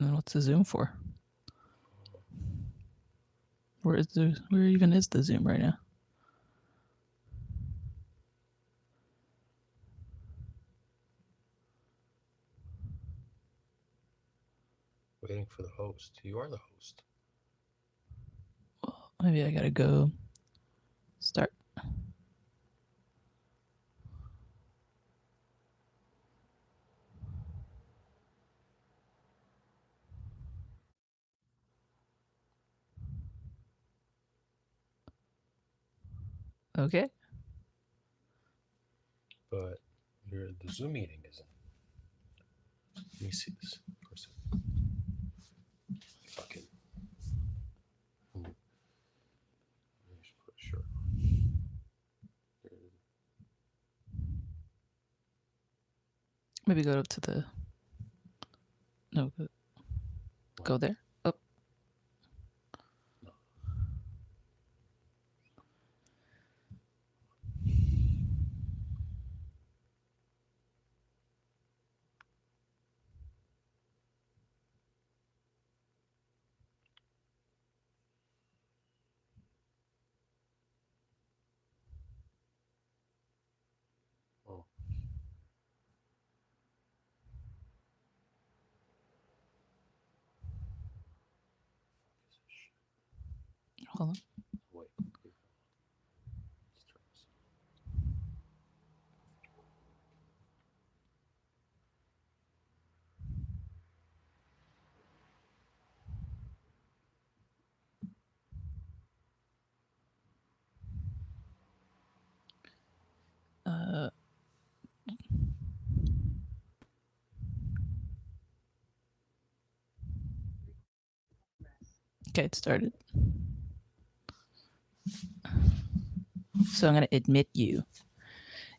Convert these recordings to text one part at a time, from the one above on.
Then what's the zoom for? Where even is the zoom right now? Waiting for the host. You are the host. Well, maybe I gotta go start. Okay. But the Zoom meeting isn't. Let me see this for a second. If I can. Let me just put a shirt on. Maybe go to the. No, go there. Oh. No. Oh. Hold on. Wait. Let's turn this. Okay, it started. So I'm gonna admit you.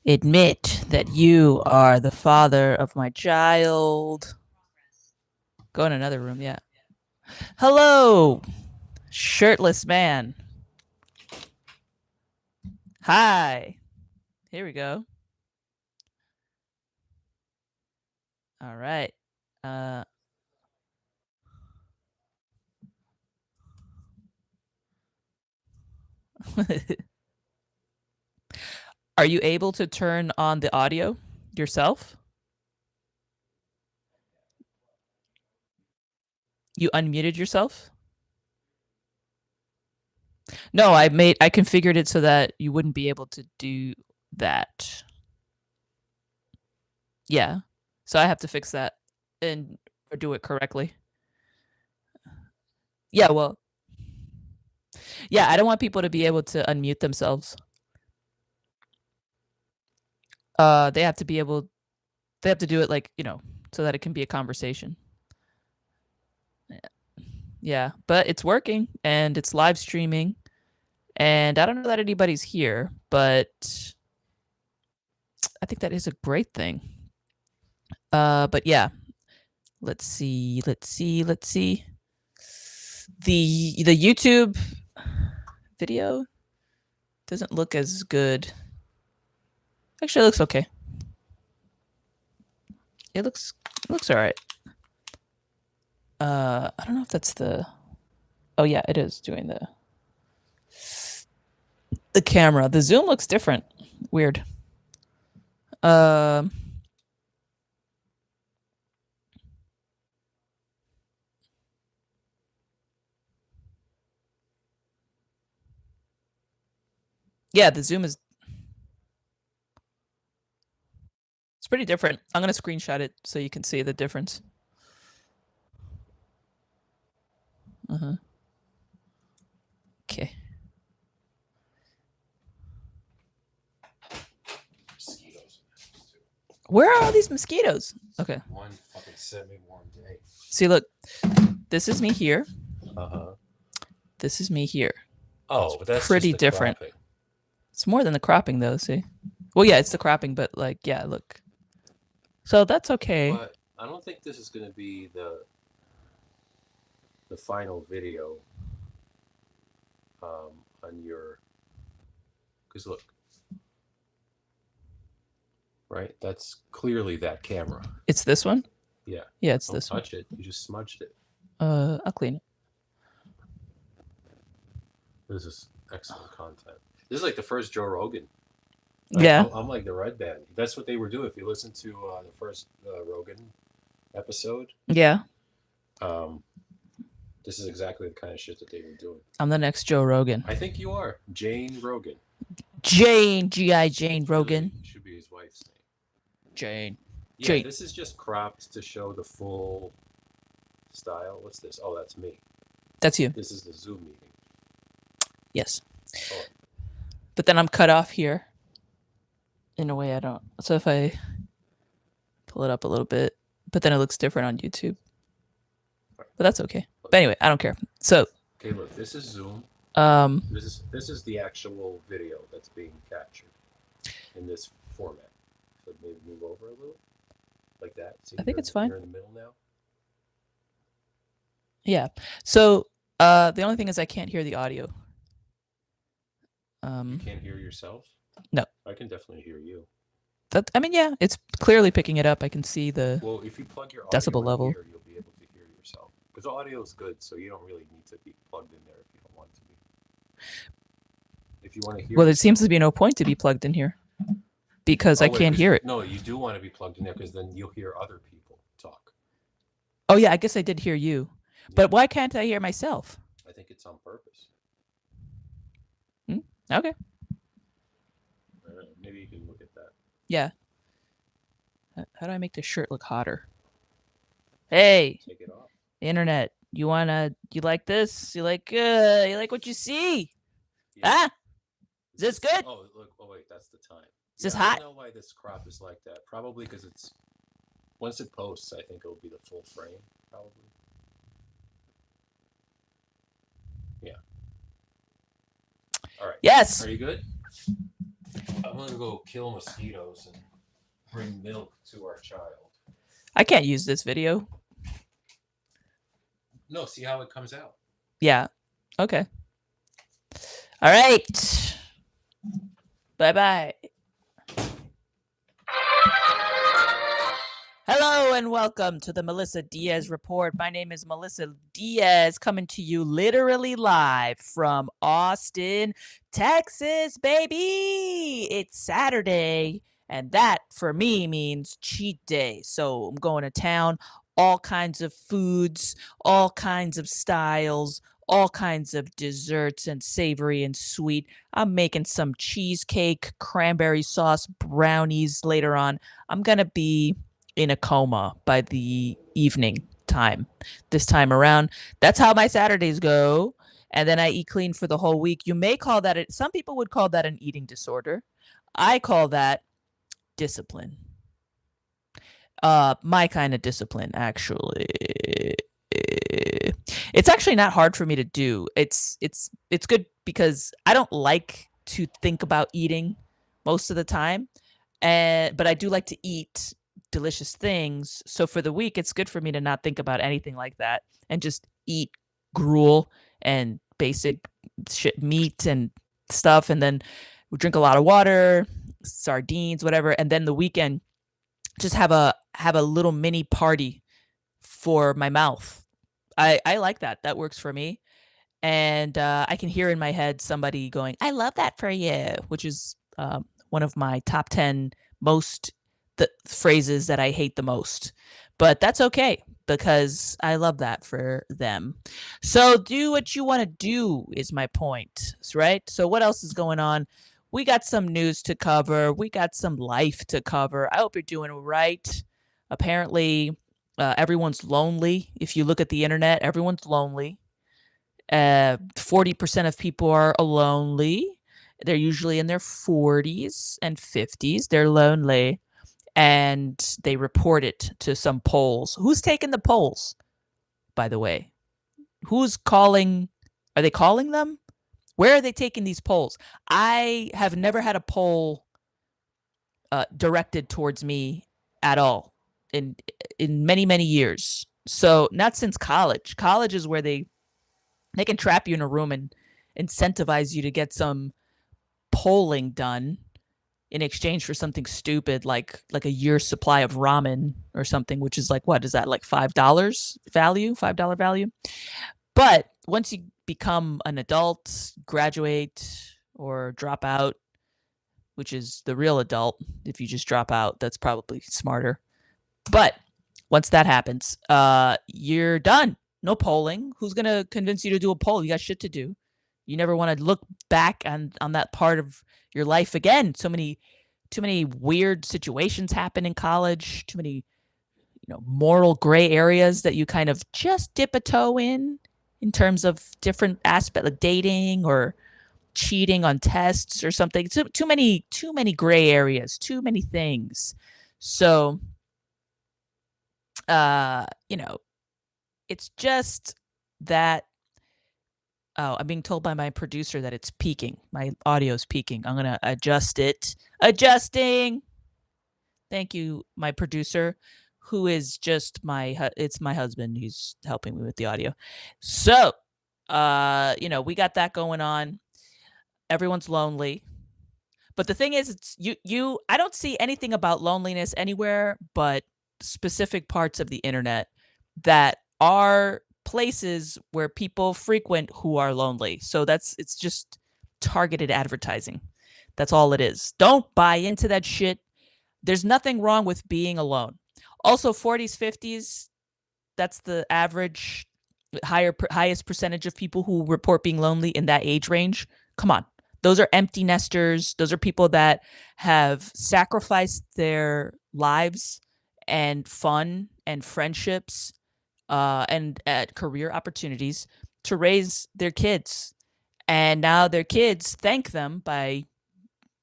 Admit that you are the father of my child. Go in another room, yeah. Hello, shirtless man. Hi. Here we go. All right. Uh, are you able to turn on the audio yourself? You unmuted yourself? No, I configured it so that you wouldn't be able to do that. Yeah. So I have to fix that and or do it correctly. Yeah, well, yeah, I don't want people to be able to unmute themselves. They have to be able they have to do it like, so that it can be a conversation. Yeah, but it's working and it's live streaming and I don't know that anybody's here, but I think that is a great thing. But yeah, let's see. The YouTube video doesn't look as good. Actually, it looks okay. It looks all right. I don't know if that's the. Oh yeah, it is doing the camera. The zoom looks different. Weird. Um. Yeah, the zoom is. It's pretty different. I'm gonna screenshot it so you can see the difference. Okay. Mosquitoes. Where are all these mosquitoes? Okay. One fucking semi-warm day. See, look. This is me here. Uh-huh. This is me here. Oh, but that's just Pretty the different. cropping. It's more than the cropping though, see? Well, yeah, it's the cropping, but like, yeah, look. So that's okay. But I don't think this is going to be the final video on your. Because look, right? That's clearly that camera. It's this one? Yeah. Yeah, it's Don't this one. touch it. You just smudged it. I'll clean it. This is excellent content. This is like the first Joe Rogan. Yeah. I'm like the Red Band. That's what they were doing. If you listen to the first Rogan episode, Yeah. this is exactly the kind of shit that they were doing. I'm the next Joe Rogan. I think you are Jane Rogan. Jane, G.I. Jane Rogan. Really should be his wife's name. Jane. Yeah, Jane. this is just cropped to show the full style. What's this? Oh, that's me. That's you. This is the Zoom meeting. Yes. Oh. But then I'm cut off here. In a way I don't. So if I pull it up a little bit, but then it looks different on YouTube. But that's okay. But anyway, I don't care. So okay, look, this is Zoom. This is the actual video that's being captured in this format. So maybe move over a little, like that. See, I think it's fine. You're in the middle now. Yeah. So the only thing is I can't hear the audio. You can't hear yourself? No. I can definitely hear you. I mean, yeah, it's clearly picking it up. I can see the well, if you plug your audio decibel level. here, you'll be able to hear yourself. Because audio is good, so you don't really need to be plugged in there if you don't want to be. If you want to hear. Well, there seems to be no point to be plugged in here because I can't hear it. No, you do want to be plugged in there because then you'll hear other people talk. Oh yeah, I guess I did hear you, but why can't I hear myself? I think it's on purpose. Okay. Maybe you can look at that. Yeah. How do I make this shirt look hotter? Hey, take it off. Internet, you like this? You like what you see? Yeah. Ah, is this good? Oh, look. Oh, wait, that's the time. Is this hot? I don't know why this crop is like that. Probably because it's once it posts, I think it'll be the full frame. Probably. Yeah. All right. Yes. Are you good? I'm gonna go kill mosquitoes and bring milk to our child. I can't use this video. No, see how it comes out. Yeah. Okay. All right. Bye-bye. Hello and welcome to the Melissa Diaz Report. My name is Melissa Diaz, coming to you literally live from Austin, Texas, baby. It's Saturday, and that for me means cheat day. So I'm going to town, all kinds of foods, all kinds of styles, all kinds of desserts and savory and sweet. I'm making some cheesecake, cranberry sauce, brownies later on. I'm going to be in a coma by the evening time this time around. That's how my Saturdays go. And then I eat clean for the whole week. You may call that some people would call that an eating disorder. I call that discipline. My kind of discipline, actually. It's actually not hard for me to do. It's good because I don't like to think about eating most of the time. But I do like to eat delicious things. So for the week, it's good for me to not think about anything like that and just eat gruel and basic shit, meat and stuff. And then we drink a lot of water, sardines, whatever. And then the weekend, just have a little mini party for my mouth. I like that. That works for me. And I can hear in my head somebody going, "I love that for you," which is one of my top 10 most the phrases that I hate the most. But that's okay because I love that for them. So do what you want to do is my point, right? So what else is going on? We got some news to cover. We got some life to cover. I hope you're doing right. Apparently, everyone's lonely. If you look at the internet, everyone's lonely. 40% of people are lonely. They're usually in their 40s and 50s. They're lonely. And they report it to some polls. Who's taking the polls, by the way? Who's calling? Are they calling them? Where are they taking these polls? I have never had a poll directed towards me at all in many, many years. So not since college. College is where they can trap you in a room and incentivize you to get some polling done in exchange for something stupid like a year's supply of ramen or something, which is like, what is that, like $5 value, $5 value? But once you become an adult, graduate, or drop out, which is the real adult, if you just drop out, that's probably smarter. But once that happens, you're done. No polling. Who's gonna convince you to do a poll? You got shit to do. You never want to look back on that part of your life again. Too many weird situations happen in college. Too many, moral gray areas that you kind of just dip a toe in terms of different aspects, like dating or cheating on tests or something. Too many gray areas. Too many things. So, it's just that. Oh, I'm being told by my producer that it's peaking. My audio's peaking. I'm gonna adjust it. Adjusting. Thank you, my producer, who is just it's my husband. He's helping me with the audio. So, we got that going on. Everyone's lonely. But the thing is, it's you I don't see anything about loneliness anywhere but specific parts of the internet that are places where people frequent who are lonely. So it's just targeted advertising. That's all it is. Don't buy into that shit. There's nothing wrong with being alone. Also, 40s, 50s, that's the average highest percentage of people who report being lonely in that age range. Come on. Those are empty nesters. Those are people that have sacrificed their lives and fun and friendships and career opportunities to raise their kids. And now their kids thank them by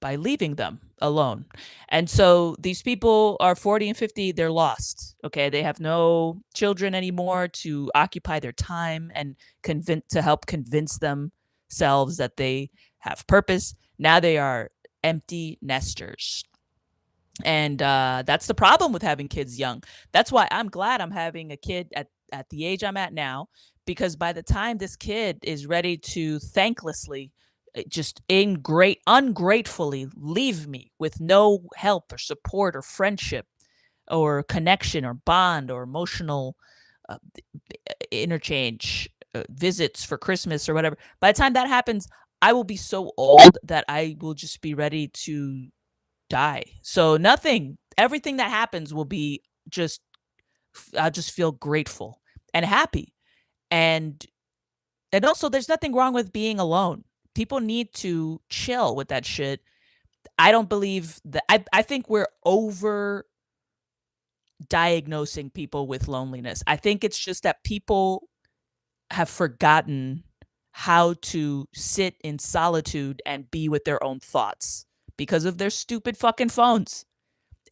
leaving them alone. And so these people are 40 and 50, they're lost. Okay, they have no children anymore to occupy their time and to help convince themselves that they have purpose. Now they are empty nesters. And that's the problem with having kids young. That's why I'm glad I'm having a kid at the age I'm at now, because by the time this kid is ready to thanklessly, just ungratefully leave me with no help or support or friendship or connection or bond or emotional uh, interchange, visits for Christmas or whatever. By the time that happens, I will be so old that I will just be ready to die. So everything that happens will be just, I'll just feel grateful and happy. And also, there's nothing wrong with being alone. People need to chill with that shit. I don't believe that. I think we're over diagnosing people with loneliness. I think it's just that people have forgotten how to sit in solitude and be with their own thoughts because of their stupid fucking phones.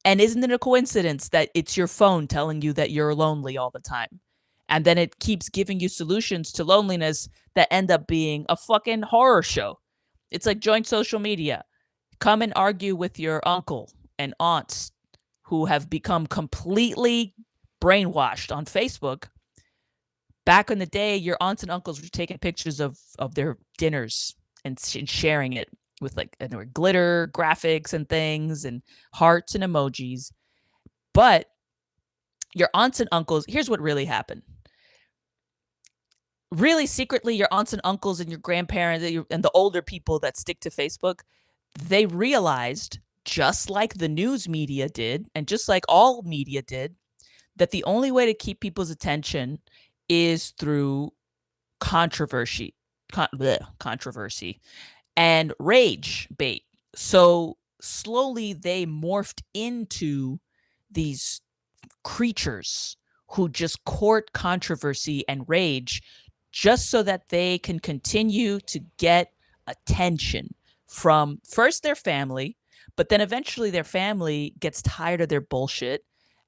And isn't it a coincidence that it's your phone telling you that you're lonely all the time? And then it keeps giving you solutions to loneliness that end up being a fucking horror show. It's like join social media. Come and argue with your uncle and aunts who have become completely brainwashed on Facebook. Back in the day, your aunts and uncles were taking pictures of their dinners and sharing it with there were glitter graphics and things and hearts and emojis. But your aunts and uncles, here's what really happened. Really secretly, your aunts and uncles and your grandparents and the older people that stick to Facebook, they realized, just like the news media did, and just like all media did, that the only way to keep people's attention is through controversy and rage bait. So slowly they morphed into these creatures who just court controversy and rage just so that they can continue to get attention from first their family, but then eventually their family gets tired of their bullshit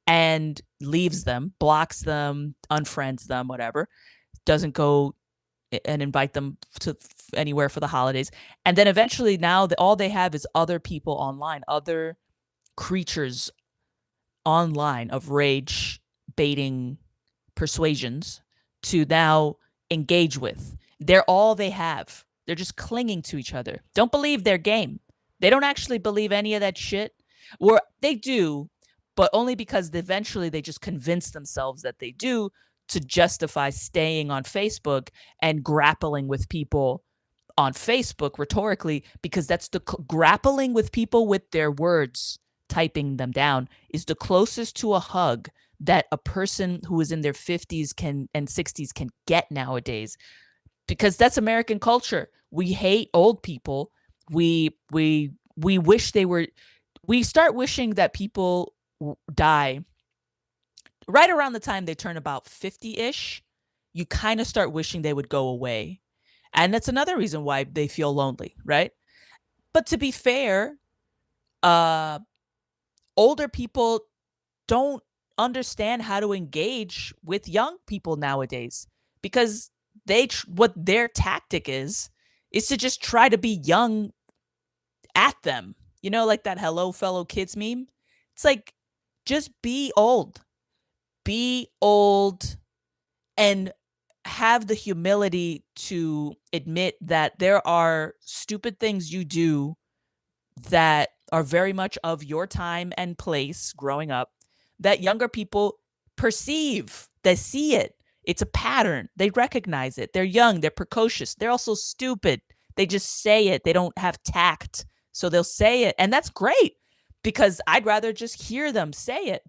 and leaves them, blocks them, unfriends them, whatever, doesn't go and invite them to anywhere for the holidays. And then eventually now all they have is other people online, other creatures online of rage baiting persuasions to now engage with. They're all they have. They're just clinging to each other. Don't believe their game. They don't actually believe any of that shit. Or they do, but only because eventually they just convince themselves that they do to justify staying on Facebook and grappling with people on Facebook rhetorically, because that's the grappling with people with their words, typing them down, is the closest to a hug that a person who is in their 50s can and 60s can get nowadays, because that's American culture. We hate old people. We wish they were, we start wishing that people die right around the time they turn about 50-ish. You kind of start wishing they would go away. And that's another reason why they feel lonely, right? But to be fair, uh older people don't understand how to engage with young people nowadays, because what their tactic is to just try to be young at them. You know, like that hello fellow kids meme. It's like, just be old. Be old and have the humility to admit that there are stupid things you do that are very much of your time and place growing up that younger people perceive. They see it. It's a pattern. They recognize it. They're young. They're precocious. They're also stupid. They just say it. They don't have tact. So they'll say it. And that's great, because I'd rather just hear them say it.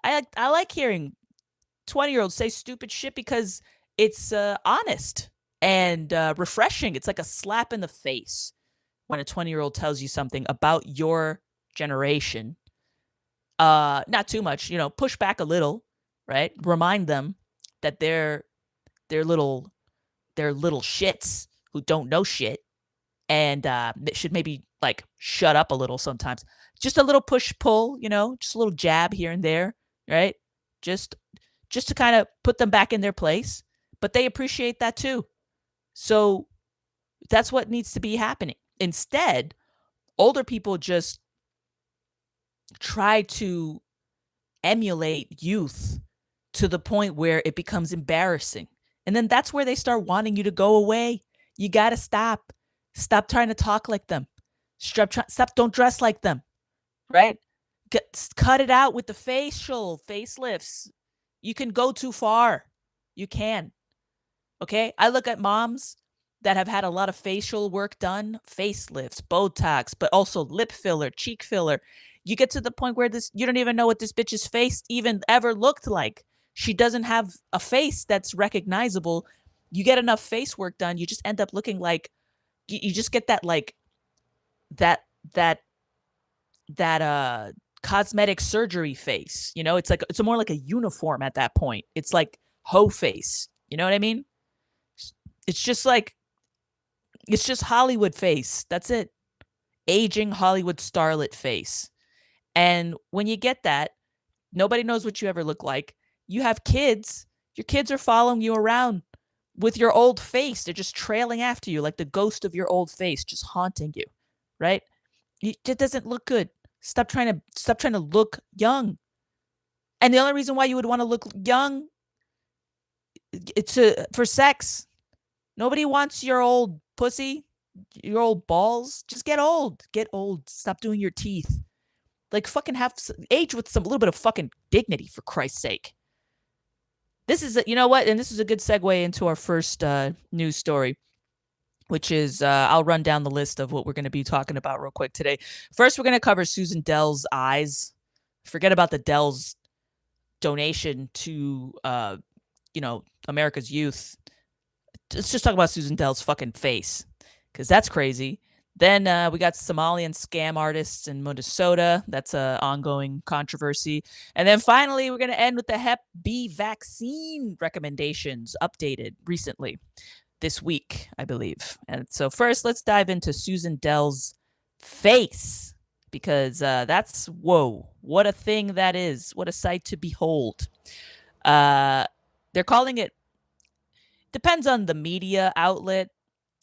I like hearing 20-year-olds say stupid shit because it's honest and refreshing. It's like a slap in the face when a 20-year-old tells you something about your generation. Not too much, push back a little, right? Remind them that they're little they're little shits who don't know shit, and should maybe like shut up a little sometimes. Just a little push pull, just a little jab here and there, right? Just just to kind of put them back in their place, but they appreciate that too. So that's what needs to be happening. Instead, older people just try to emulate youth to the point where it becomes embarrassing. And then that's where they start wanting you to go away. You got to stop. Stop trying to talk like them. Stop, don't dress like them, right? Cut it out with the facelifts. You can go too far. You can. Okay? I look at moms that have had a lot of facial work done, facelifts, Botox, but also lip filler, cheek filler. You get to the point where you don't even know what this bitch's face even ever looked like. She doesn't have a face that's recognizable. You get enough face work done, you just end up looking like, you just get that, like, that that that cosmetic surgery face. It's like, it's more like a uniform at that point. It's like hoe face. You know what I mean? It's just like, it's just Hollywood face. That's it. Aging Hollywood starlet face. And when you get that, nobody knows what you ever look like. You have kids. Your kids are following you around with your old face. They're just trailing after you like the ghost of your old face, just haunting you, right? It doesn't look good. Stop trying to look young. And the only reason why you would want to look young, it's for sex. Nobody wants your old pussy, your old balls. Just get old. Get old. Stop doing your teeth. Like, fucking have age with some little bit of fucking dignity, for Christ's sake. This is, you know what? And this is a good segue into our first news story, which is, I'll run down the list of what we're going to be talking about real quick today. First, we're going to cover Susan Dell's eyes. Forget about the Dell's donation to, America's youth. Let's just talk about Susan Dell's fucking face, because that's crazy. Then we got Somalian scam artists in Minnesota. That's an ongoing controversy. And then finally, we're going to end with the Hep B vaccine recommendations updated recently this week, I believe. And so first, let's dive into Susan Dell's face, because that's, whoa, what a thing that is. What a sight to behold. They're calling it, depends on the media outlet.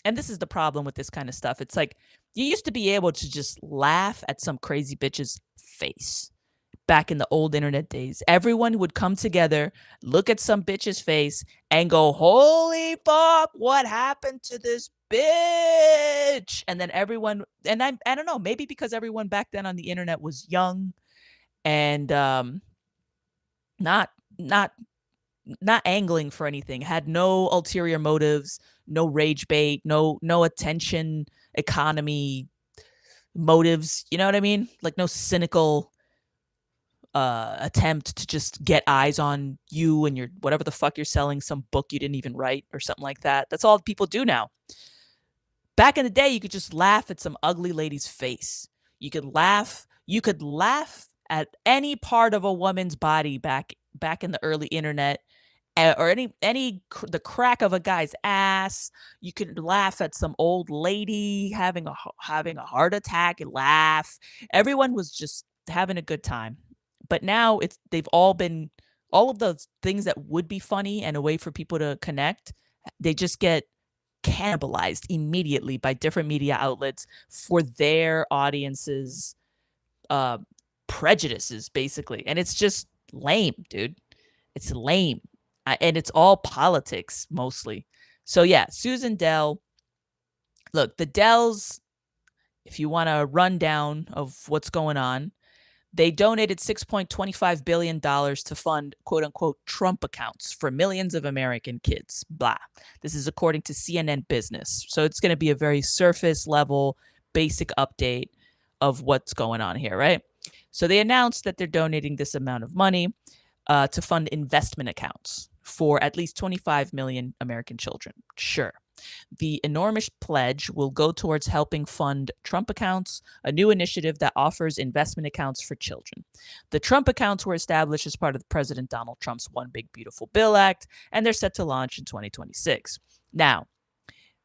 And this is the problem with this kind of stuff. It's like, you used to be able to just laugh at some crazy bitch's face back in the old internet days. Everyone would come together, look at some bitch's face, and go, holy fuck, what happened to this bitch? And then everyone, and I don't know, maybe because everyone back then on the internet was young and not not not angling for anything, had no ulterior motives, no rage bait, no attention economy motives, you know what I mean? Like no cynical attempt to just get eyes on you and your whatever the fuck you're selling, some book you didn't even write or something like that. That's all people do now. Back in the day, you could just laugh at some ugly lady's face. You could laugh at any part of a woman's body back in the early internet, or the crack of a guy's ass. You could laugh at some old lady having a heart attack and laugh. Everyone was just having a good time. But now they've all been all of those things that would be funny and a way for people to connect. They just get cannibalized immediately by different media outlets for their audiences uh prejudices basically, and it's just lame, dude. It's lame. And it's all politics mostly. So yeah, Susan Dell. Look, the Dells, if you want a rundown of what's going on, they donated $6.25 billion to fund quote unquote Trump accounts for millions of American kids. Blah. This is according to CNN Business. So it's going to be a very surface level, basic update of what's going on here, right? So they announced that they're donating this amount of money to fund investment accounts for at least 25 million American children. Sure. The enormous pledge will go towards helping fund Trump accounts, a new initiative that offers investment accounts for children. The Trump accounts were established as part of President Donald Trump's One Big Beautiful Bill Act, and they're set to launch in 2026. Now,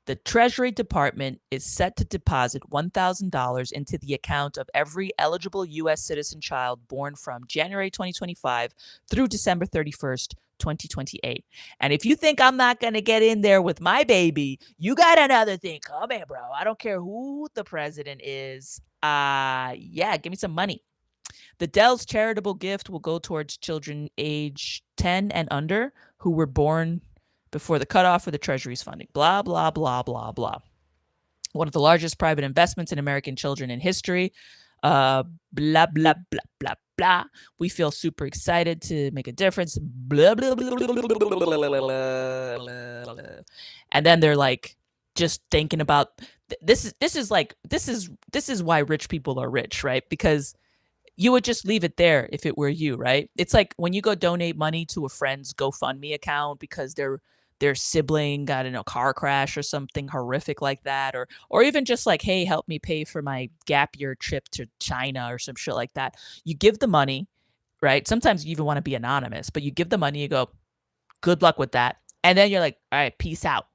the Treasury Department is set to deposit $1,000 into the account of every eligible U.S. citizen child born from January 2025 through December 31st, 2028. And if you think I'm not going to get in there with my baby, you got another thing coming, bro. I don't care who the president is. Yeah, give me some money. The Dell's charitable gift will go towards children age 10 and under who were born before the cutoff for the Treasury's funding. Blah, blah, blah, blah, blah. One of the largest private investments in American children in history. Blah, blah, blah, blah, blah. We feel super excited to make a difference. Blah, blah, blah, blah, blah, blah, blah. And then they're like, just thinking about this is why rich people are rich, right? Because you would just leave it there if it were you, right? It's like when you go donate money to a friend's GoFundMe account because their sibling got in a car crash or something horrific like that, or even just like, hey, help me pay for my gap year trip to China or some shit like that. You give the money, right? Sometimes you even want to be anonymous, but you give the money, you go, good luck with that. And then you're like, all right, peace out.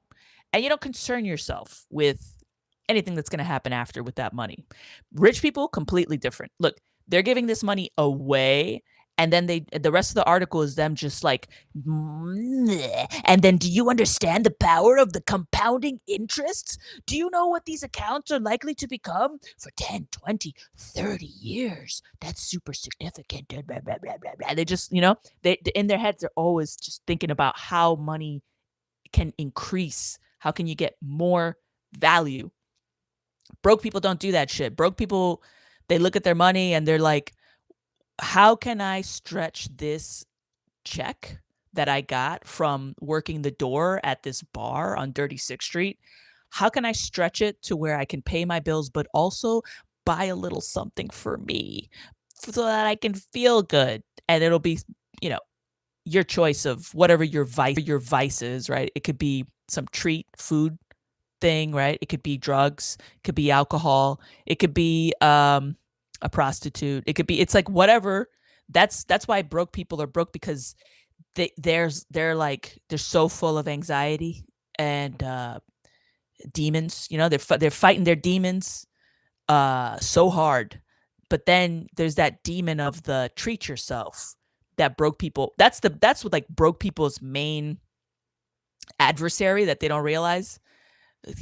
And you don't concern yourself with anything that's going to happen after with that money. Rich people, completely different. Look, they're giving this money away, and then the rest of the article is them just like, and then do you understand the power of the compounding interests? Do you know what these accounts are likely to become for 10, 20, 30 years? That's super significant. Blah, blah, blah, blah, blah. They just, they in their heads they're always just thinking about how money can increase. How can you get more value? Broke people don't do that shit. Broke people, they look at their money and they're like, how can I stretch this check that I got from working the door at this bar on Dirty Sixth Street? How can I stretch it to where I can pay my bills, but also buy a little something for me so that I can feel good? And it'll be, your choice of whatever your vice is, right? It could be some treat, food thing, right? It could be drugs, it could be alcohol, it could be a prostitute. It's like whatever. That's why broke people are broke, because they're so full of anxiety and demons. They're fighting their demons so hard. But then there's that demon of the treat yourself that broke people. That's what like broke people's main adversary that they don't realize.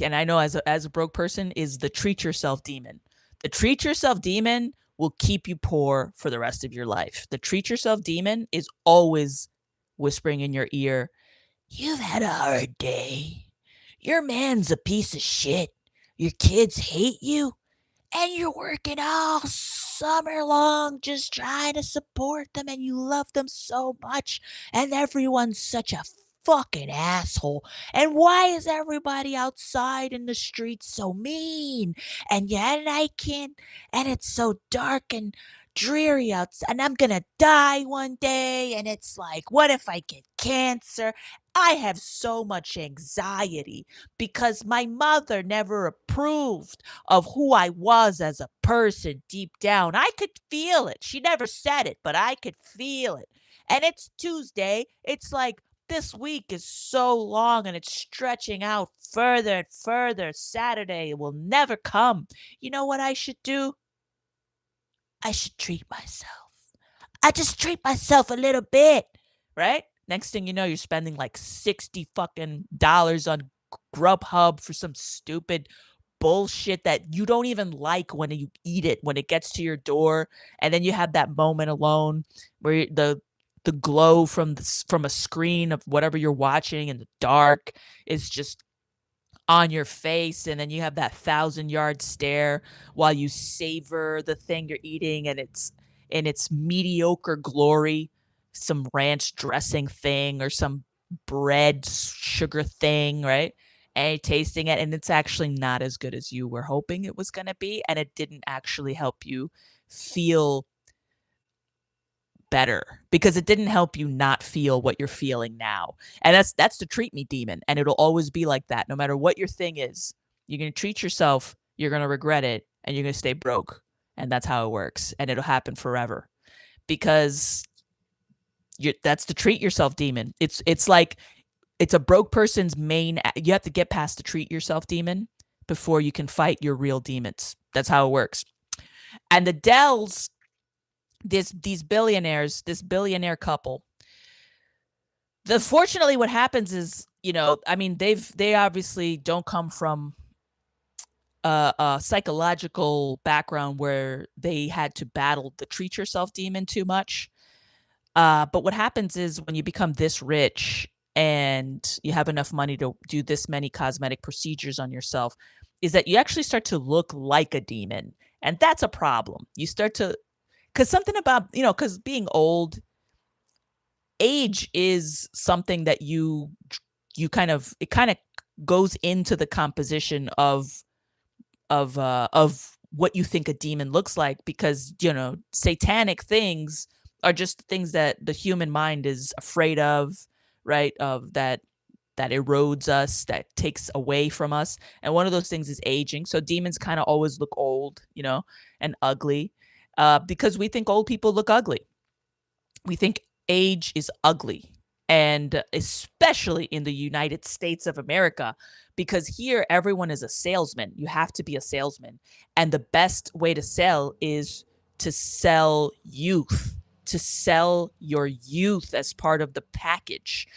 And I know as a broke person, is the treat yourself demon. The treat yourself demon will keep you poor for the rest of your life. The treat yourself demon is always whispering in your ear, you've had a hard day. Your man's a piece of shit. Your kids hate you. and you're working all summer long just trying to support them and you love them so much and everyone's such a fucking asshole. And why is everybody outside in the streets so mean? And yet I can't, and it's so dark and dreary outside and I'm gonna die one day and it's like, what if I get cancer? I have so much anxiety because my mother never approved of who I was as a person deep down. I could feel it. She never said it, but I could feel it. And it's Tuesday. It's like this week is so long and it's stretching out further and further. Saturday will never come. You know what I should do? I should treat myself. I just treat myself a little bit, right? Next thing you know, you're spending like 60 fucking dollars on Grubhub for some stupid bullshit that you don't even like when you eat it, when it gets to your door, and then you have that moment alone where the glow from from a screen of whatever you're watching in the dark is just on your face, and then you have that 1,000-yard stare while you savor the thing you're eating and it's in its mediocre glory, some ranch dressing thing or some bread sugar thing, right? And you're tasting it and it's actually not as good as you were hoping it was going to be, and it didn't actually help you feel better because it didn't help you not feel what you're feeling now. And that's the treat me demon. And it'll always be like that. No matter what your thing is, you're going to treat yourself, you're going to regret it, and you're going to stay broke. And that's how it works. And it'll happen forever because that's the treat yourself demon. It's like it's a broke person's main. You have to get past the treat yourself demon before you can fight your real demons. That's how it works. And the Dells, these billionaires, this billionaire couple. Fortunately, what happens is, I mean, they obviously don't come from a psychological background where they had to battle the treat yourself demon too much. But what happens is when you become this rich and you have enough money to do this many cosmetic procedures on yourself, is that you actually start to look like a demon. And that's a problem. You start to, because something about, because being old, age is something that you kind of, it kind of goes into the composition of what you think a demon looks like, because satanic things are just things that the human mind is afraid of, right? Of that erodes us, that takes away from us. And one of those things is aging. So demons kind of always look old, and ugly, because we think old people look ugly. We think age is ugly. And especially in the United States of America, because here everyone is a salesman. You have to be a salesman. And the best way to sell is to sell youth, to sell your youth as part of the package.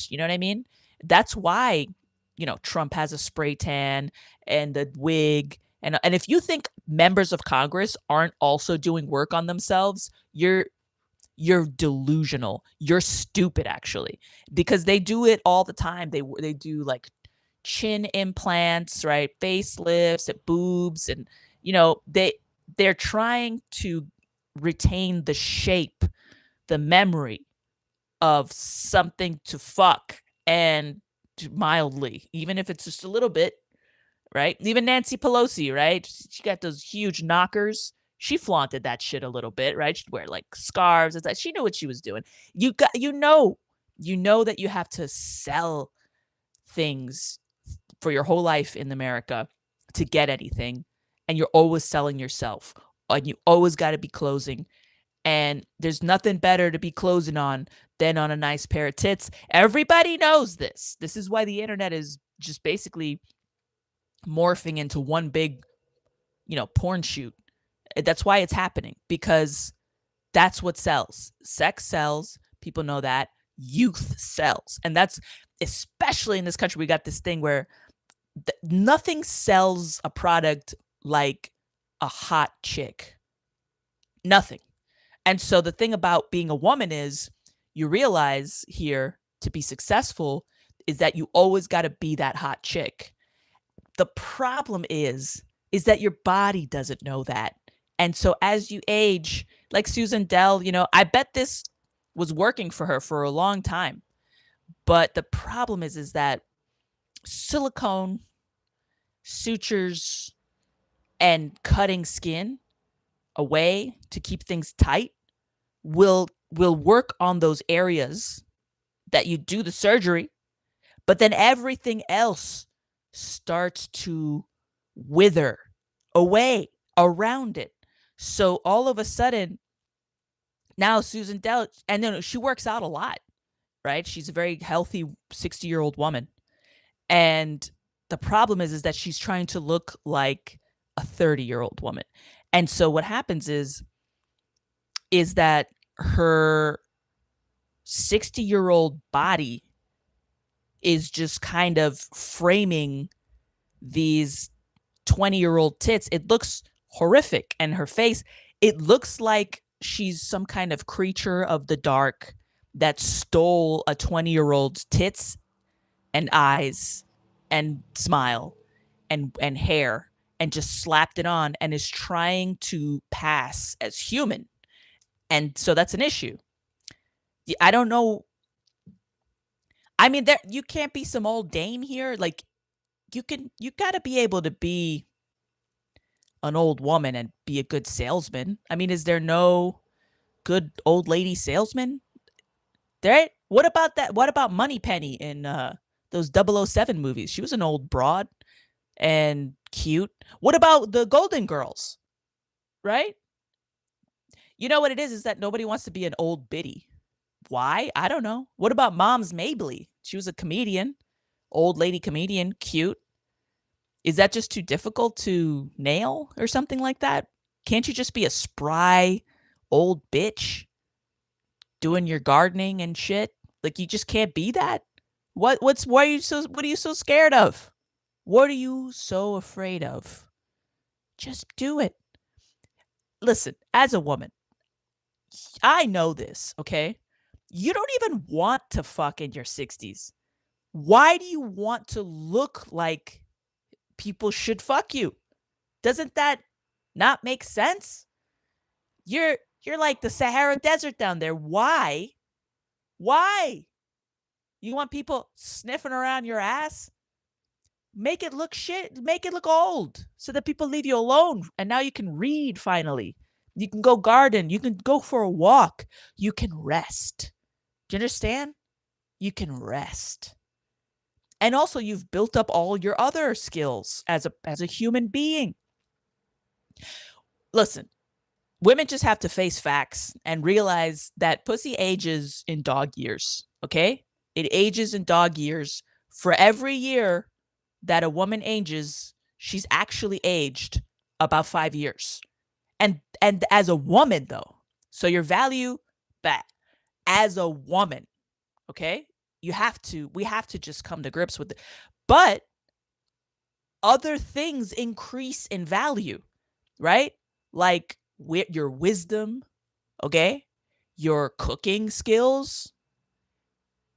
You know what I mean? That's why, Trump has a spray tan and a wig. And if you think members of Congress aren't also doing work on themselves, you're delusional. You're stupid, actually, because they do it all the time. They do like chin implants, right? Facelifts, and boobs, and they're trying to retain the shape, the memory of something to fuck, and mildly, even if it's just a little bit, right? Even Nancy Pelosi, right? She got those huge knockers. She flaunted that shit a little bit, right? She'd wear like scarves. It's like she knew what she was doing. You know that you have to sell things for your whole life in America to get anything, and you're always selling yourself, and you always got to be closing. And there's nothing better to be closing on than on a nice pair of tits. Everybody knows this. This is why the internet is just basically morphing into one big, porn shoot. That's why it's happening, because that's what sells. Sex sells. People know that. Youth sells. And that's, especially in this country, we got this thing where nothing sells a product like a hot chick. Nothing. And so the thing about being a woman is you realize here, to be successful, is that you always got to be that hot chick. The problem is is that your body doesn't know that. And so as you age, like Susan Dell, I bet this was working for her for a long time. But the problem is that silicone, sutures, and cutting skin away to keep things tight will work on those areas that you do the surgery, but then everything else starts to wither away around it. So all of a sudden, now Susan Dell, and then she works out a lot, right? She's a very healthy 60-year-old woman. And the problem is that she's trying to look like a 30-year-old woman. And so what happens is that her 60-year-old body is just kind of framing these 20-year-old tits. It looks horrific. And her face, it looks like she's some kind of creature of the dark that stole a 20-year-old's tits and eyes and smile and hair and just slapped it on and is trying to pass as human. And so that's an issue. I don't know. I mean, you can't be some old dame here. Like, you got to be able to be an old woman and be a good salesman. I mean, is there no good old lady salesman? There. What about that? What about Moneypenny in those 007 movies? She was an old broad and cute. What about the Golden Girls? Right? You know what it is that nobody wants to be an old biddy. Why? I don't know. What about Moms Mabley? She was a comedian, old lady comedian, cute. Is that just too difficult to nail or something like that? Can't you just be a spry old bitch doing your gardening and shit? Like, you just can't be that? What are you so scared of? What are you so afraid of? Just do it. Listen, as a woman, I know this, okay? You don't even want to fuck in your 60s. Why do you want to look like people should fuck you? Doesn't that not make sense? You're like the Sahara Desert down there. Why? Why? You want people sniffing around your ass? Make it look shit. Make it look old so that people leave you alone. And now you can read finally. You can go garden. You can go for a walk. You can rest. Do you understand? You can rest. And also, you've built up all your other skills as a human being. Listen, women just have to face facts and realize that pussy ages in dog years, okay? It ages in dog years. For every year that a woman ages, she's actually aged about 5 years. And as a woman, though, so your value back as a woman, okay? We have to just come to grips with it. But other things increase in value, right? Like your wisdom, okay? Your cooking skills,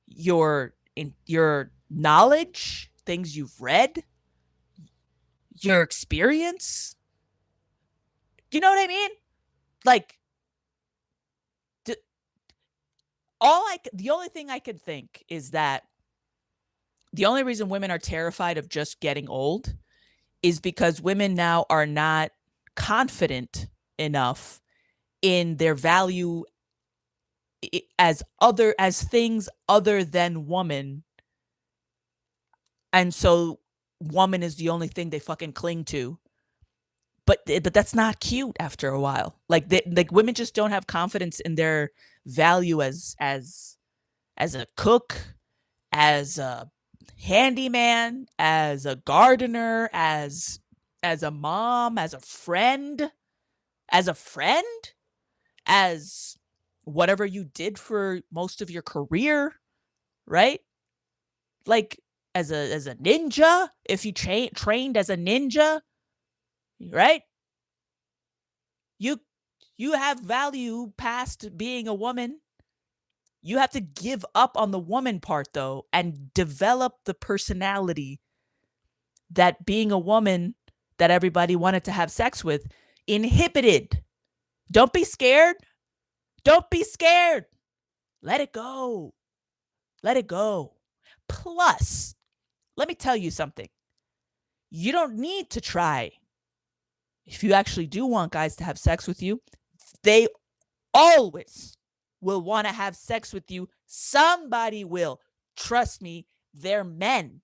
your knowledge, things you've read, your experience. You know what I mean? Like, the only thing I could think is that the only reason women are terrified of just getting old is because women now are not confident enough in their value as things other than woman. And so woman is the only thing they fucking cling to. But that's not cute after a while. Like women just don't have confidence in their value as a cook, as a handyman, as a gardener, as a mom, as a friend, as whatever you did for most of your career, right? Like as a ninja, if you trained as a ninja, right? You have value past being a woman. You have to give up on the woman part, though, and develop the personality that being a woman, that everybody wanted to have sex with inhibited. Don't be scared. Don't be scared. Let it go. Let it go. Plus, let me tell you something. You don't need to try. If you actually do want guys to have sex with you, they always will want to have sex with you. Somebody will. Trust me, they're men.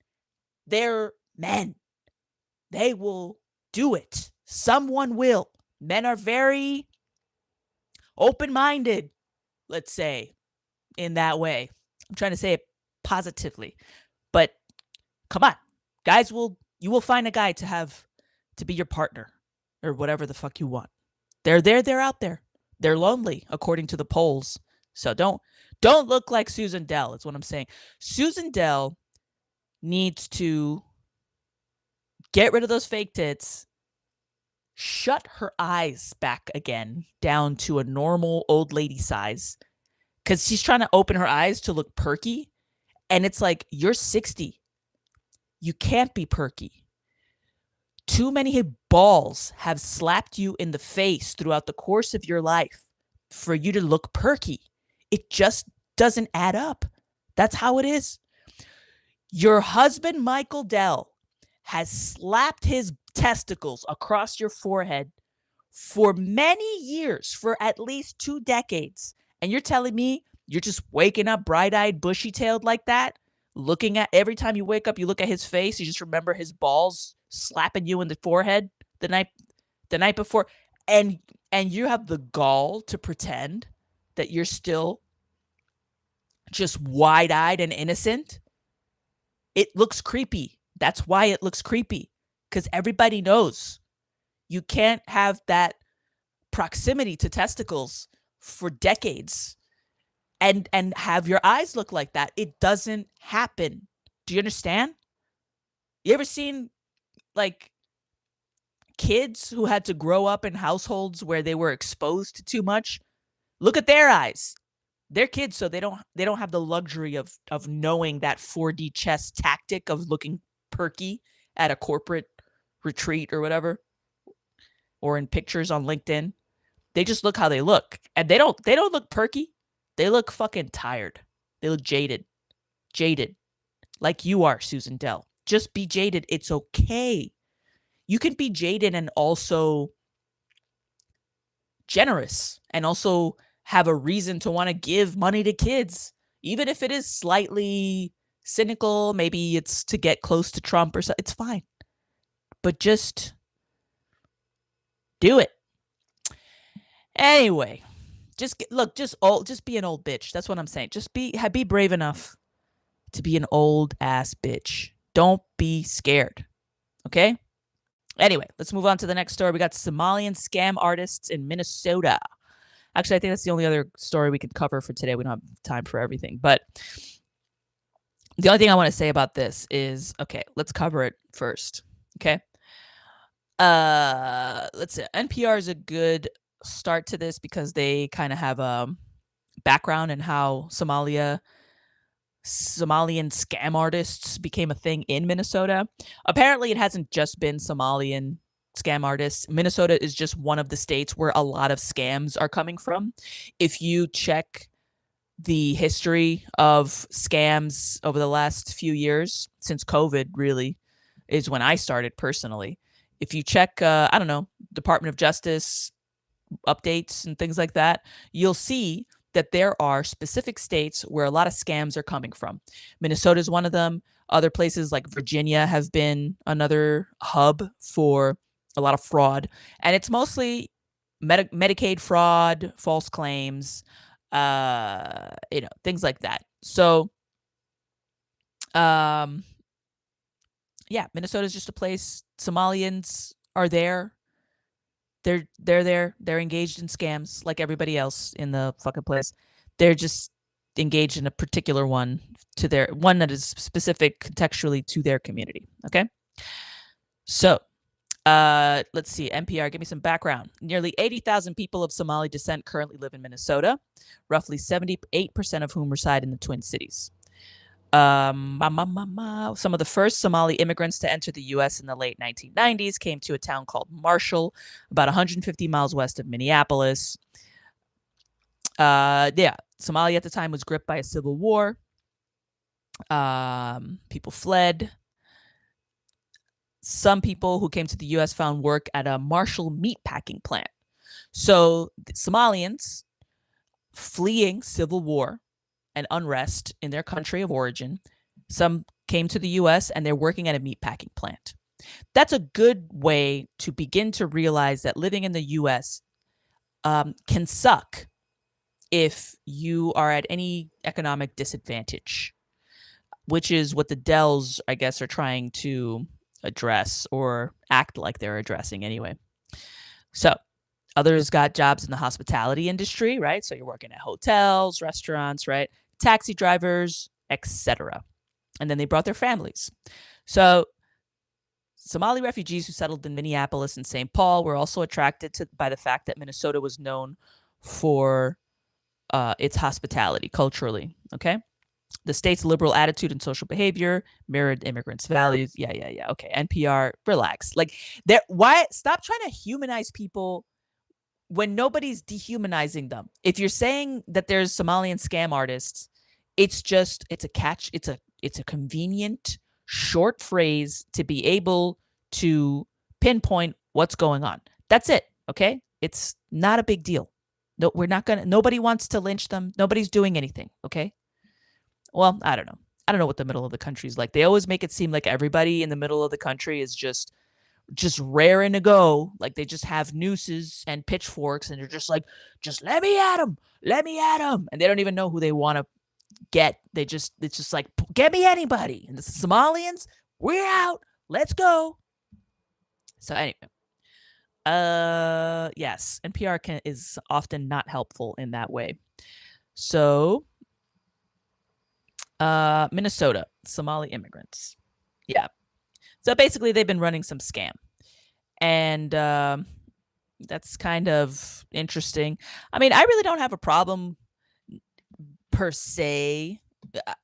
They're men. They will do it. Someone will. Men are very open-minded, let's say, in that way. I'm trying to say it positively. But come on. Guys you will find a guy to be your partner or whatever the fuck you want. They're out there. They're lonely, according to the polls. So don't look like Susan Dell, is what I'm saying. Susan Dell needs to get rid of those fake tits, shut her eyes back again down to a normal old lady size, because she's trying to open her eyes to look perky. And it's like, you're 60. You can't be perky. Too many balls have slapped you in the face throughout the course of your life for you to look perky. It just doesn't add up. That's how it is. Your husband, Michael Dell, has slapped his testicles across your forehead for many years, for at least 2 decades. And you're telling me you're just waking up bright-eyed, bushy-tailed like that? Looking at, every time you wake up, you look at his face, you just remember his balls slapping you in the forehead the night before, and you have the gall to pretend that you're still just wide-eyed and innocent. It looks creepy. That's why it looks creepy, because everybody knows you can't have that proximity to testicles for decades and have your eyes look like that. It doesn't happen. Do you understand? You ever seen like kids who had to grow up in households where they were exposed to too much? Look at their eyes. They're kids, so they don't have the luxury of knowing that 4D chess tactic of looking perky at a corporate retreat or whatever, or in pictures on LinkedIn. They just look how they look, and they don't look perky. They look fucking tired. They look jaded, like you are, Susan Dell. Just be jaded. It's okay. You can be jaded and also generous, and also have a reason to want to give money to kids, even if it is slightly cynical. Maybe it's to get close to Trump or something. It's fine, but just do it anyway. Just be an old bitch. That's what I'm saying. Just be brave enough to be an old ass bitch. Don't be scared. Okay? Anyway, let's move on to the next story. We got Somalian scam artists in Minnesota. Actually, I think that's the only other story we could cover for today. We don't have time for everything. But the only thing I want to say about this is, okay, let's cover it first. Okay? Let's see. NPR is a good start to this because they kind of have a background in how Somalian scam artists became a thing in Minnesota. Apparently, it hasn't just been Somalian scam artists. Minnesota is just one of the states where a lot of scams are coming from. If you check the history of scams over the last few years, since COVID really is when I started personally. If you check, I don't know, Department of Justice updates and things like that, you'll see that there are specific states where a lot of scams are coming from. Minnesota is one of them. Other places like Virginia have been another hub for a lot of fraud. And it's mostly Medicaid fraud, false claims, things like that. So, yeah, Minnesota is just a place. Somalians are there. They're there. They're engaged in scams like everybody else in the fucking place. They're just engaged in a particular one that is specific contextually to their community. Okay. So, let's see. NPR, give me some background. Nearly 80,000 people of Somali descent currently live in Minnesota, roughly 78% of whom reside in the Twin Cities. Some of the first Somali immigrants to enter the U.S. in the late 1990s came to a town called Marshall, about 150 miles west of Minneapolis. Yeah, Somalia at the time was gripped by a civil war. People fled. Some people who came to the U.S. found work at a Marshall meatpacking plant. So Somalians fleeing civil war and unrest in their country of origin, some came to the US and they're working at a meatpacking plant. That's a good way to begin to realize that living in the US can suck if you are at any economic disadvantage, which is what the Dells, I guess, are trying to address or act like they're addressing anyway. So, others got jobs in the hospitality industry, right? So you're working at hotels, restaurants, right? Taxi drivers, etc. And then they brought their families. So Somali refugees who settled in Minneapolis and St. Paul were also attracted by the fact that Minnesota was known for its hospitality culturally. Okay. The state's liberal attitude and social behavior mirrored immigrants' values. Yeah. Okay. NPR, relax. Like, why stop trying to humanize people when nobody's dehumanizing them. If you're saying that there's Somalian scam artists, it's a convenient short phrase to be able to pinpoint what's going on. That's it. Okay. It's not a big deal. No, nobody wants to lynch them. Nobody's doing anything. Okay. Well, I don't know. I don't know what the middle of the country is like. They always make it seem like everybody in the middle of the country is just raring to go. Like they just have nooses and pitchforks and they're just like, just let me at them. Let me at them. And they don't even know who they want to get. It's just like, get me anybody. And the Somalians, we're out. Let's go. So anyway, yes, NPR is often not helpful in that way. So, Minnesota, Somali immigrants. Yeah. So basically, they've been running some scam. And that's kind of interesting. I mean, I really don't have a problem per se.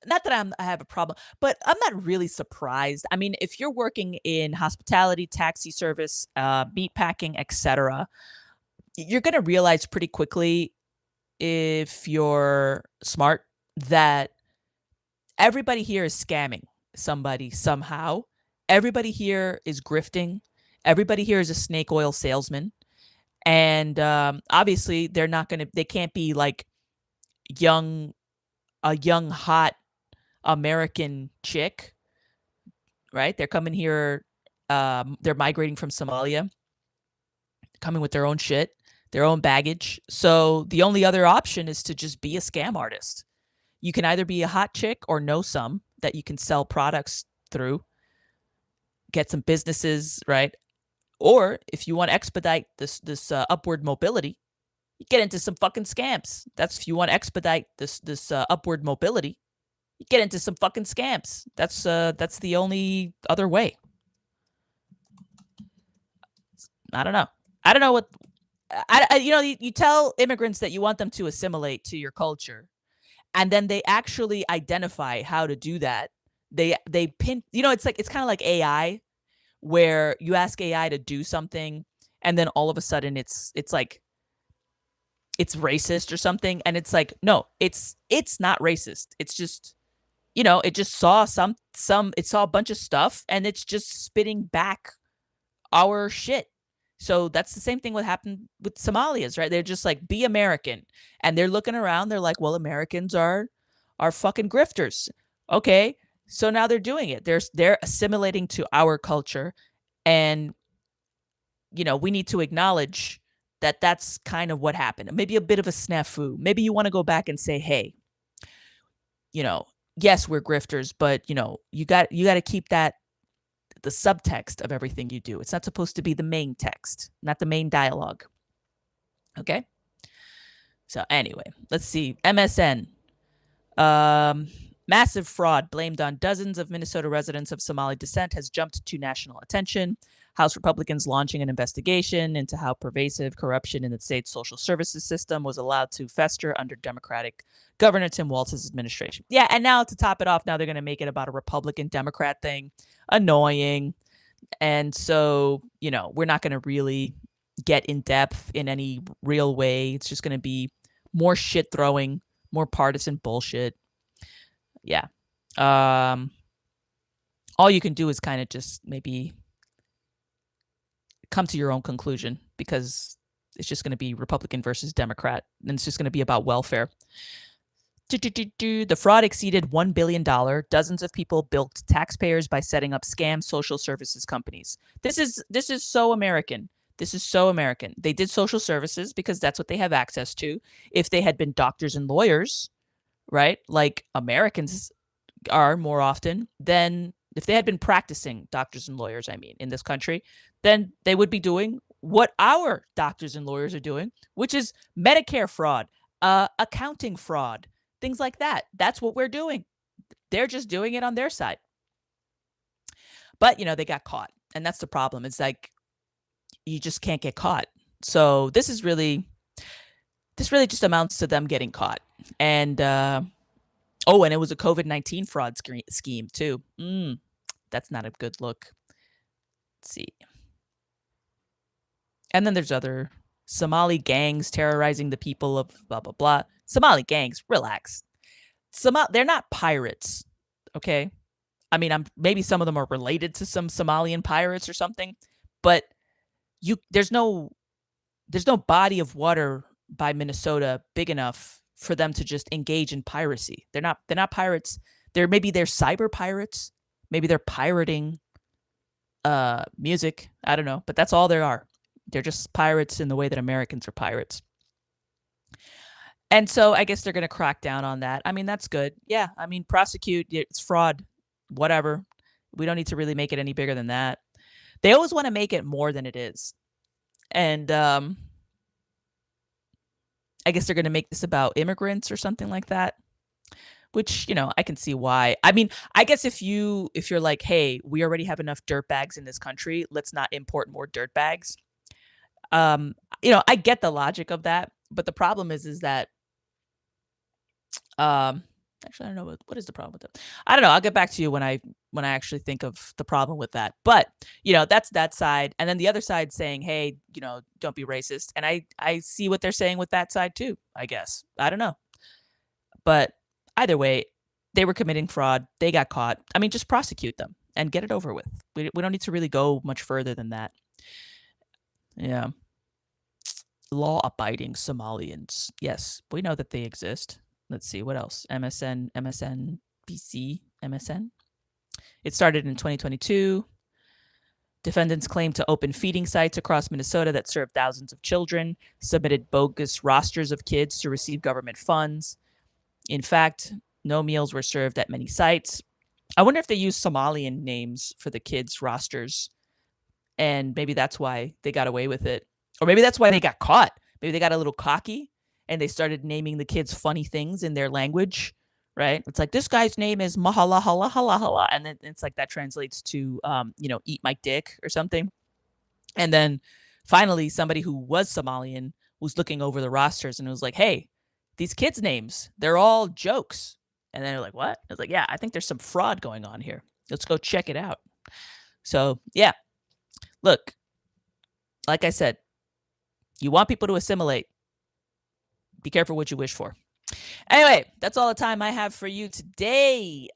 Not that I have a problem, but I'm not really surprised. I mean, if you're working in hospitality, taxi service, meat packing, etc., you're going to realize pretty quickly, if you're smart, that everybody here is scamming somebody somehow. Everybody here is grifting. Everybody here is a snake oil salesman. And obviously they can't be like a young, hot American chick, right? They're coming here. They're migrating from Somalia, coming with their own shit, their own baggage. So the only other option is to just be a scam artist. You can either be a hot chick or know some that you can sell products through, get some businesses, right? Or if you want to expedite this upward mobility, you get into some fucking scams. That's if you want to expedite this upward mobility, you get into some fucking scams. That's the only other way. I don't know. I don't know what you tell immigrants that you want them to assimilate to your culture, and then they actually identify how to do that. They pin. It's kind of like AI, where you ask AI to do something, and then all of a sudden it's like it's racist or something, and it's like, no, it's not racist. It's just, it just saw it saw a bunch of stuff, and it's just spitting back our shit. So that's the same thing what happened with Somalians, right? They're just like, be American, and they're looking around. They're like, well, Americans are fucking grifters. Okay, so now they're doing it. They're assimilating to our culture, and we need to acknowledge that that's kind of what happened. Maybe a bit of a snafu. Maybe you want to go back and say, hey, yes, we're grifters, but you got to keep that the subtext of everything you do. It's not supposed to be the main text, not the main dialogue. Okay? So anyway, let's see. MSN. Massive fraud blamed on dozens of Minnesota residents of Somali descent has jumped to national attention. House Republicans launching an investigation into how pervasive corruption in the state's social services system was allowed to fester under Democratic Governor Tim Walz's administration. Yeah, and now to top it off, now they're going to make it about a Republican Democrat thing. Annoying. And so, we're not going to really get in depth in any real way. It's just going to be more shit throwing, more partisan bullshit. Yeah. All you can do is kind of just maybe come to your own conclusion, because it's just going to be Republican versus Democrat, and it's just going to be about welfare. The fraud exceeded $1 billion. Dozens of people bilked taxpayers by setting up scam social services companies. This is so American. This is so American. They did social services because that's what they have access to. If they had been doctors and lawyers, right, like Americans are more often, then if they had been practicing doctors and lawyers, in this country, then they would be doing what our doctors and lawyers are doing, which is Medicare fraud, accounting fraud, things like that. That's what we're doing. They're just doing it on their side. But, they got caught. And that's the problem. It's like, you just can't get caught. So this really just amounts to them getting caught. And, and it was a COVID-19 fraud scheme too. That's not a good look. Let's see. And then there's other Somali gangs terrorizing the people of blah, blah, blah. Somali gangs, relax. They're not pirates, okay? Maybe some of them are related to some Somalian pirates or something, but there's no body of water by Minnesota big enough for them to just engage in piracy. They're not pirates. They're cyber pirates. Maybe they're pirating music. I don't know, but that's all they are. They're just pirates in the way that Americans are pirates. And so I guess they're going to crack down on that. That's good. Yeah, prosecute. It's fraud. Whatever. We don't need to really make it any bigger than that. They always want to make it more than it is. And I guess they're going to make this about immigrants or something like that, which, I can see why. I guess if you're like, hey, we already have enough dirt bags in this country, let's not import more dirt bags. I get the logic of that, but the problem is that, actually, I don't know what is the problem with that. I don't know. I'll get back to you when I actually think of the problem with that. But, that's that side. And then the other side saying, hey, don't be racist. And I see what they're saying with that side too, I guess. I don't know. But either way, they were committing fraud. They got caught. Just prosecute them and get it over with. We don't need to really go much further than that. Yeah. Law-abiding Somalians. Yes, we know that they exist. Let's see, what else? MSN, BC, MSN. It started in 2022. Defendants claim to open feeding sites across Minnesota that serve thousands of children, submitted bogus rosters of kids to receive government funds. In fact, no meals were served at many sites. I wonder if they use Somalian names for the kids' rosters, and maybe that's why they got away with it. Or maybe that's why they got caught. Maybe they got a little cocky and they started naming the kids funny things in their language, right? It's like, this guy's name is Mahala Hala Hala Hala. And then it's like that translates to, eat my dick or something. And then finally, somebody who was Somalian was looking over the rosters and was like, hey, these kids' names, they're all jokes. And they're like, what? I was like, yeah, I think there's some fraud going on here. Let's go check it out. So, yeah, look, like I said, you want people to assimilate. Be careful what you wish for. Anyway, that's all the time I have for you today.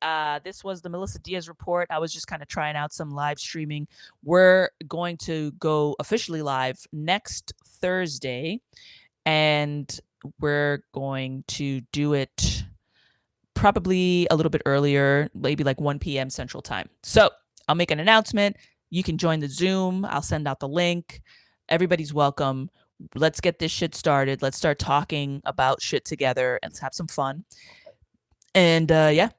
This was the Melissa Diaz Report. I was just kind of trying out some live streaming. We're going to go officially live next Thursday, and we're going to do it probably a little bit earlier, maybe like 1 p.m. Central Time. So I'll make an announcement. You can join the Zoom. I'll send out the link. Everybody's welcome. Let's get this shit started. Let's start talking about shit together and let's have some fun. And yeah,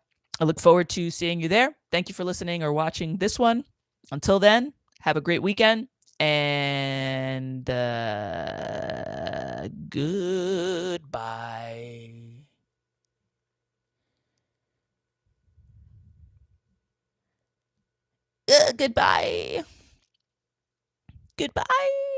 I look forward to seeing you there. Thank you for listening or watching this one. Until then, have a great weekend and goodbye. Goodbye. Goodbye.